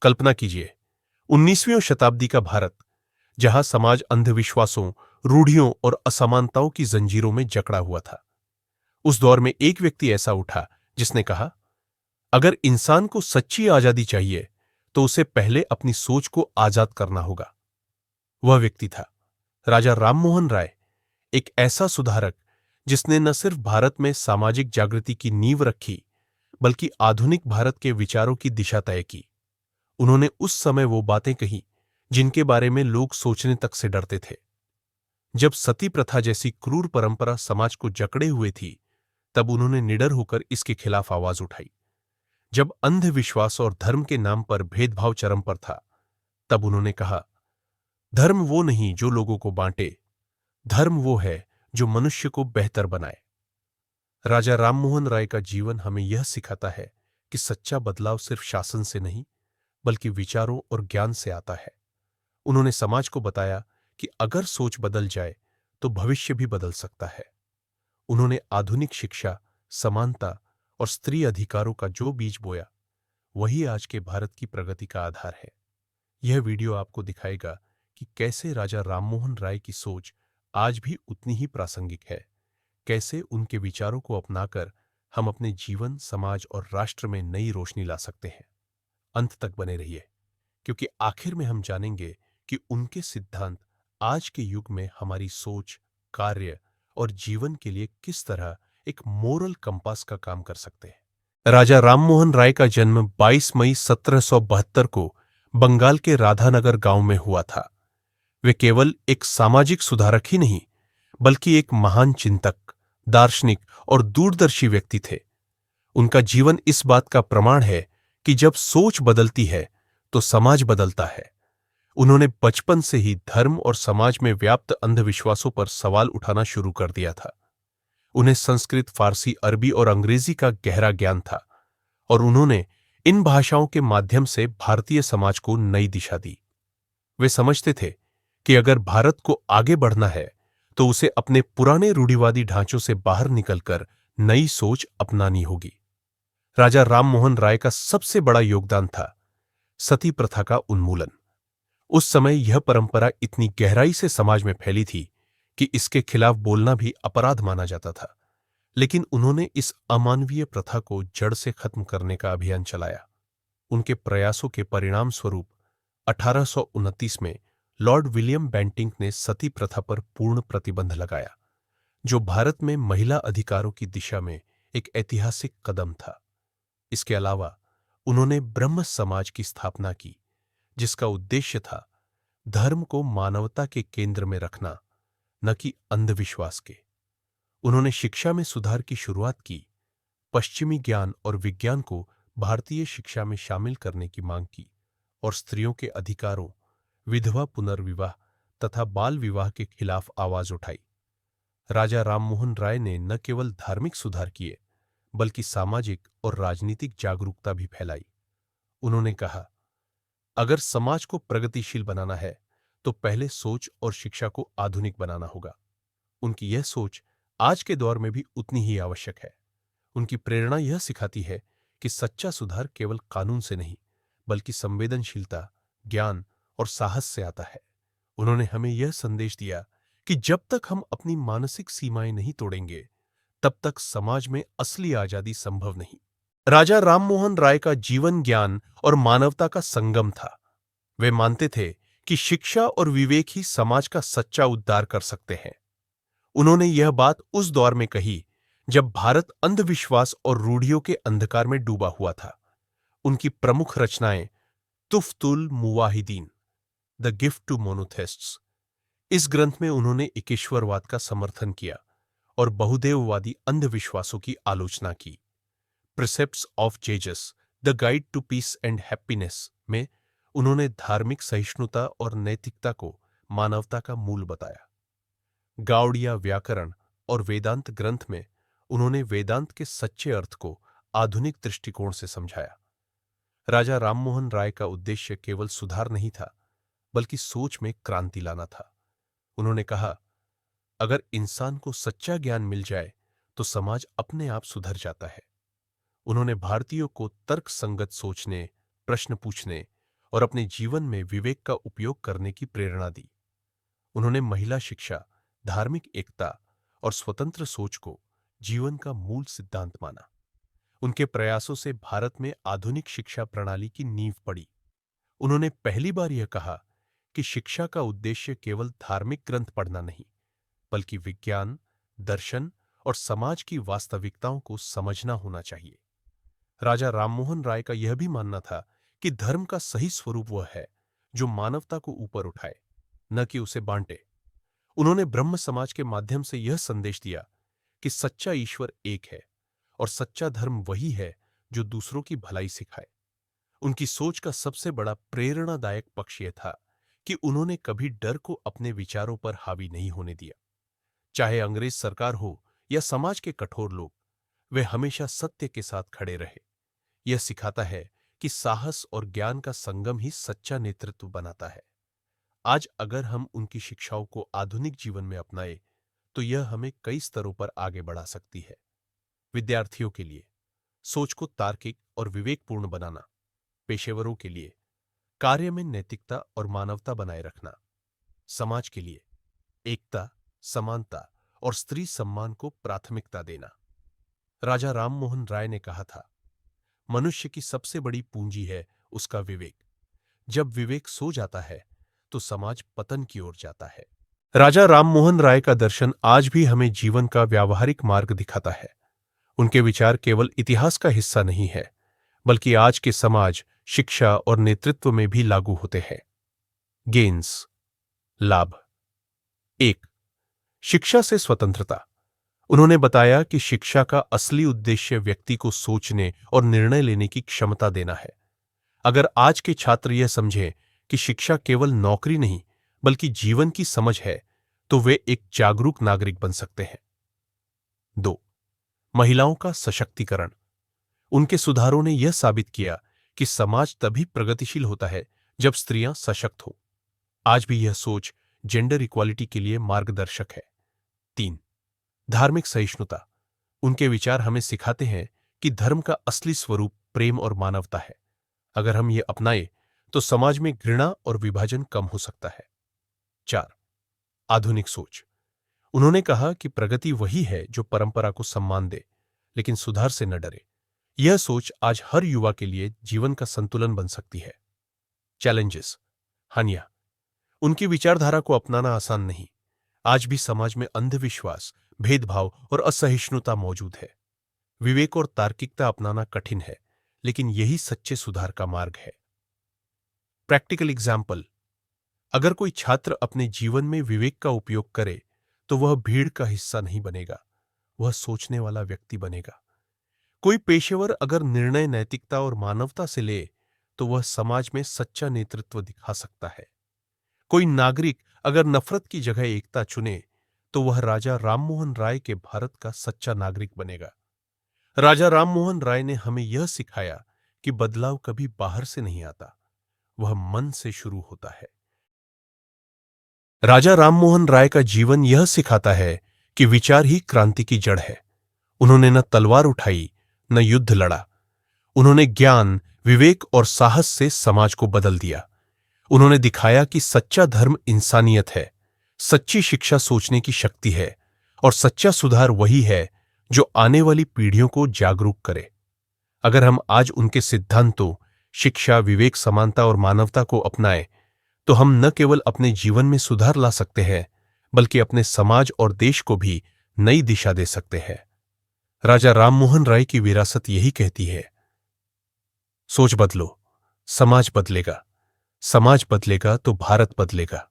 कल्पना कीजिए 19वीं शताब्दी का भारत, जहां समाज अंधविश्वासों, रूढ़ियों और असमानताओं की जंजीरों में जकड़ा हुआ था। उस दौर में एक व्यक्ति ऐसा उठा जिसने कहा, अगर इंसान को सच्ची आजादी चाहिए तो उसे पहले अपनी सोच को आजाद करना होगा। वह व्यक्ति था राजा राममोहन राय, एक ऐसा सुधारक जिसने न सिर्फ भारत में सामाजिक जागृति की नींव रखी, बल्कि आधुनिक भारत के विचारों की दिशा तय की। उन्होंने उस समय वो बातें कही जिनके बारे में लोग सोचने तक से डरते थे। जब सती प्रथा जैसी क्रूर परंपरा समाज को जकड़े हुए थी, तब उन्होंने निडर होकर इसके खिलाफ आवाज उठाई। जब अंधविश्वास और धर्म के नाम पर भेदभाव चरम पर था, तब उन्होंने कहा, धर्म वो नहीं जो लोगों को बांटे, धर्म वो है जो मनुष्य को बेहतर बनाए। राजा राममोहन राय का जीवन हमें यह सिखाता है कि सच्चा बदलाव सिर्फ शासन से नहीं, बल्कि विचारों और ज्ञान से आता है। उन्होंने समाज को बताया कि अगर सोच बदल जाए तो भविष्य भी बदल सकता है। उन्होंने आधुनिक शिक्षा, समानता और स्त्री अधिकारों का जो बीज बोया, वही आज के भारत की प्रगति का आधार है। यह वीडियो आपको दिखाएगा कि कैसे राजा राममोहन राय की सोच आज भी उतनी ही प्रासंगिक है, कैसे उनके विचारों को अपनाकर हम अपने जीवन, समाज और राष्ट्र में नई रोशनी ला सकते हैं। अंत तक बने रहिए, क्योंकि आखिर में हम जानेंगे कि उनके सिद्धांत आज के युग में हमारी सोच, कार्य और जीवन के लिए किस तरह एक मोरल कंपास का काम कर सकते हैं। राजा राममोहन राय का जन्म 22 मई 1772 को बंगाल के राधानगर गांव में हुआ था। वे केवल एक सामाजिक सुधारक ही नहीं, बल्कि एक महान चिंतक, दार्शनिक और दूरदर्शी व्यक्ति थे। उनका जीवन इस बात का प्रमाण है कि जब सोच बदलती है तो समाज बदलता है। उन्होंने बचपन से ही धर्म और समाज में व्याप्त अंधविश्वासों पर सवाल उठाना शुरू कर दिया था। उन्हें संस्कृत, फारसी, अरबी और अंग्रेजी का गहरा ज्ञान था और उन्होंने इन भाषाओं के माध्यम से भारतीय समाज को नई दिशा दी। वे समझते थे कि अगर भारत को आगे बढ़ना है तो उसे अपने पुराने रूढ़िवादी ढांचों से बाहर निकलकर नई सोच अपनानी होगी। राजा राममोहन राय का सबसे बड़ा योगदान था सती प्रथा का उन्मूलन। उस समय यह परंपरा इतनी गहराई से समाज में फैली थी कि इसके खिलाफ बोलना भी अपराध माना जाता था। लेकिन उन्होंने इस अमानवीय प्रथा को जड़ से खत्म करने का अभियान चलाया। उनके प्रयासों के परिणाम स्वरूप 1829 में लॉर्ड विलियम बेंटिंक ने सती प्रथा पर पूर्ण प्रतिबंध लगाया, जो भारत में महिला अधिकारों की दिशा में एक ऐतिहासिक कदम था। इसके अलावा उन्होंने ब्रह्म समाज की स्थापना की, जिसका उद्देश्य था धर्म को मानवता के केंद्र में रखना, न कि अंधविश्वास के। उन्होंने शिक्षा में सुधार की शुरुआत की, पश्चिमी ज्ञान और विज्ञान को भारतीय शिक्षा में शामिल करने की मांग की और स्त्रियों के अधिकारों, विधवा पुनर्विवाह तथा बाल विवाह के खिलाफ आवाज उठाई। राजा राममोहन राय ने न केवल धार्मिक सुधार किए, बल्कि सामाजिक और राजनीतिक जागरूकता भी फैलाई। उन्होंने कहा, अगर समाज को प्रगतिशील बनाना है तो पहले सोच और शिक्षा को आधुनिक बनाना होगा। उनकी यह सोच आज के दौर में भी उतनी ही आवश्यक है। उनकी प्रेरणा यह सिखाती है कि सच्चा सुधार केवल कानून से नहीं, बल्कि संवेदनशीलता, ज्ञान और साहस से आता है। उन्होंने हमें यह संदेश दिया कि जब तक हम अपनी मानसिक सीमाएं नहीं तोड़ेंगे, तब तक समाज में असली आजादी संभव नहीं। राजा राममोहन राय का जीवन ज्ञान और मानवता का संगम था। वे मानते थे कि शिक्षा और विवेक ही समाज का सच्चा उद्धार कर सकते हैं। उन्होंने यह बात उस दौर में कही जब भारत अंधविश्वास और रूढ़ियों के अंधकार में डूबा हुआ था। उनकी प्रमुख रचनाएं तुफ्तुल मुवाहिदीन, द गिफ्ट टू मोनोथेस्ट्स, इस ग्रंथ में उन्होंने एकेश्वरवाद का समर्थन किया और बहुदेववादी अंधविश्वासों की आलोचना की। Precepts of Jesus, the guide to peace and happiness में उन्होंने धार्मिक सहिष्णुता और नैतिकता को मानवता का मूल बताया। गाउड़िया व्याकरण और वेदांत ग्रंथ में उन्होंने वेदांत के सच्चे अर्थ को आधुनिक दृष्टिकोण से समझाया। राजा राममोहन राय का उद्देश्य केवल सुधार नहीं था, बल्कि सोच में क्रांति लाना था। उन्होंने कहा, अगर इंसान को सच्चा ज्ञान मिल जाए तो समाज अपने आप सुधर जाता है। उन्होंने भारतीयों को तर्क संगत सोचने, प्रश्न पूछने और अपने जीवन में विवेक का उपयोग करने की प्रेरणा दी। उन्होंने महिला शिक्षा, धार्मिक एकता और स्वतंत्र सोच को जीवन का मूल सिद्धांत माना। उनके प्रयासों से भारत में आधुनिक शिक्षा प्रणाली की नींव पड़ी। उन्होंने पहली बार यह कहा कि शिक्षा का उद्देश्य केवल धार्मिक ग्रंथ पढ़ना नहीं, बल्कि विज्ञान, दर्शन और समाज की वास्तविकताओं को समझना होना चाहिए। राजा राममोहन राय का यह भी मानना था कि धर्म का सही स्वरूप वह है जो मानवता को ऊपर उठाए, न कि उसे बांटे। उन्होंने ब्रह्म समाज के माध्यम से यह संदेश दिया कि सच्चा ईश्वर एक है और सच्चा धर्म वही है जो दूसरों की भलाई सिखाए। उनकी सोच का सबसे बड़ा प्रेरणादायक पक्ष यह था कि उन्होंने कभी डर को अपने विचारों पर हावी नहीं होने दिया। चाहे अंग्रेज सरकार हो या समाज के कठोर लोग, वे हमेशा सत्य के साथ खड़े रहे। यह सिखाता है कि साहस और ज्ञान का संगम ही सच्चा नेतृत्व बनाता है। आज अगर हम उनकी शिक्षाओं को आधुनिक जीवन में अपनाएं, तो यह हमें कई स्तरों पर आगे बढ़ा सकती है। विद्यार्थियों के लिए सोच को तार्किक और विवेकपूर्ण बनाना, पेशेवरों के लिए कार्य में नैतिकता और मानवता बनाए रखना, समाज के लिए एकता, समानता और स्त्री सम्मान को प्राथमिकता देना। राजा राममोहन राय ने कहा था, मनुष्य की सबसे बड़ी पूंजी है उसका विवेक। जब विवेक सो जाता है तो समाज पतन की ओर जाता है। राजा राममोहन राय का दर्शन आज भी हमें जीवन का व्यावहारिक मार्ग दिखाता है। उनके विचार केवल इतिहास का हिस्सा नहीं है, बल्कि आज के समाज, शिक्षा और नेतृत्व में भी लागू होते हैं। गेन्स लाभ। 1. शिक्षा से स्वतंत्रता। उन्होंने बताया कि शिक्षा का असली उद्देश्य व्यक्ति को सोचने और निर्णय लेने की क्षमता देना है। अगर आज के छात्र यह समझें कि शिक्षा केवल नौकरी नहीं बल्कि जीवन की समझ है, तो वे एक जागरूक नागरिक बन सकते हैं। 2. महिलाओं का सशक्तिकरण। उनके सुधारों ने यह साबित किया कि समाज तभी प्रगतिशील होता है जब स्त्रियां सशक्त हो। आज भी यह सोच जेंडर इक्वालिटी के लिए मार्गदर्शक है। 3. धार्मिक सहिष्णुता। उनके विचार हमें सिखाते हैं कि धर्म का असली स्वरूप प्रेम और मानवता है। अगर हम ये अपनाएं तो समाज में घृणा और विभाजन कम हो सकता है। 4. आधुनिक सोच। उन्होंने कहा कि प्रगति वही है जो परंपरा को सम्मान दे, लेकिन सुधार से न डरे। यह सोच आज हर युवा के लिए जीवन का संतुलन बन सकती है। चैलेंजेस, हानियां। उनकी विचारधारा को अपनाना आसान नहीं। आज भी समाज में अंधविश्वास, भेदभाव और असहिष्णुता मौजूद है। विवेक और तार्किकता अपनाना कठिन है, लेकिन यही सच्चे सुधार का मार्ग है। Practical example. अगर कोई छात्र अपने जीवन में विवेक का उपयोग करे तो वह भीड़ का हिस्सा नहीं बनेगा, वह सोचने वाला व्यक्ति बनेगा। कोई पेशेवर अगर निर्णय नैतिकता और मानवता से ले तो वह समाज में सच्चा नेतृत्व दिखा सकता है। कोई नागरिक अगर नफरत की जगह एकता चुने तो वह राजा राममोहन राय के भारत का सच्चा नागरिक बनेगा। राजा राममोहन राय ने हमें यह सिखाया कि बदलाव कभी बाहर से नहीं आता, वह मन से शुरू होता है। राजा राममोहन राय का जीवन यह सिखाता है कि विचार ही क्रांति की जड़ है। उन्होंने न तलवार उठाई, न युद्ध लड़ा। उन्होंने ज्ञान, विवेक और साहस से समाज को बदल दिया। उन्होंने दिखाया कि सच्चा धर्म इंसानियत है, सच्ची शिक्षा सोचने की शक्ति है और सच्चा सुधार वही है जो आने वाली पीढ़ियों को जागरूक करे। अगर हम आज उनके सिद्धांतों, शिक्षा, विवेक, समानता और मानवता को अपनाएं, तो हम न केवल अपने जीवन में सुधार ला सकते हैं, बल्कि अपने समाज और देश को भी नई दिशा दे सकते हैं। राजा राममोहन राय की विरासत यही कहती है, सोच बदलो, समाज बदलेगा। समाज बदलेगा तो भारत बदलेगा।